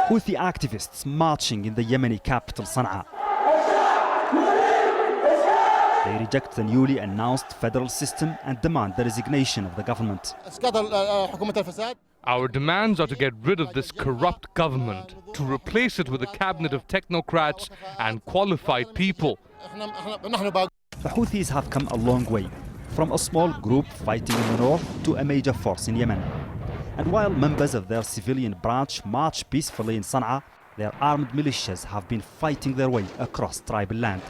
Houthi activists marching in the Yemeni capital Sanaa. They reject the newly announced federal system and demand the resignation of the government. Our demands are to get rid of this corrupt government, to replace it with a cabinet of technocrats and qualified people. The Houthis have come a long way, from a small group fighting in the north to a major force in Yemen. And while members of their civilian branch march peacefully in Sanaa, their armed militias have been fighting their way across tribal land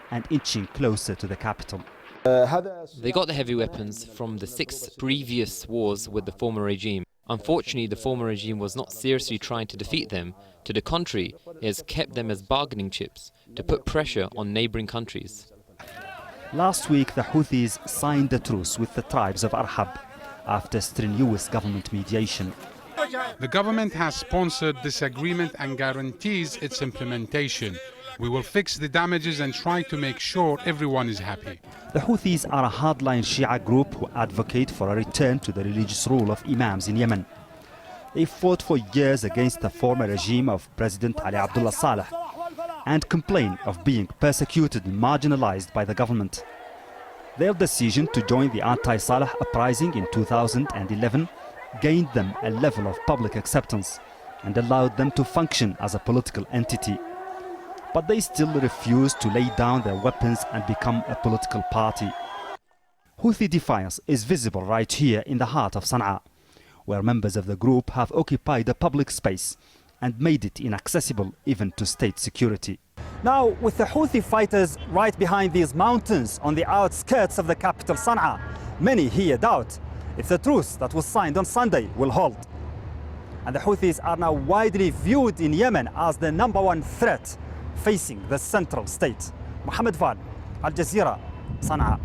and inching closer to the capital. They got the heavy weapons from the 6 previous wars with the former regime. Unfortunately, the former regime was not seriously trying to defeat them. To the contrary, it has kept them as bargaining chips to put pressure on neighboring countries. Last week, the Houthis signed a truce with the tribes of Arhab after strenuous government mediation. The government has sponsored this agreement and guarantees its implementation. We will fix the damages and try to make sure everyone is happy. The Houthis are a hardline Shia group who advocate for a return to the religious rule of imams in Yemen. They fought for years against the former regime of President Ali Abdullah Saleh and complain of being persecuted and marginalized by the government. Their decision to join the anti-Saleh uprising in 2011 gained them a level of public acceptance and allowed them to function as a political entity. But they still refuse to lay down their weapons and become a political party. Houthi defiance is visible right here in the heart of Sanaa, where members of the group have occupied a public space and made it inaccessible even to state security. Now, with the Houthi fighters right behind these mountains on the outskirts of the capital Sanaa, many here doubt if the truce that was signed on Sunday will hold. And the Houthis are now widely viewed in Yemen as the #1 threat facing the central state. Mohammed Vall, Al Jazeera, Sanaa.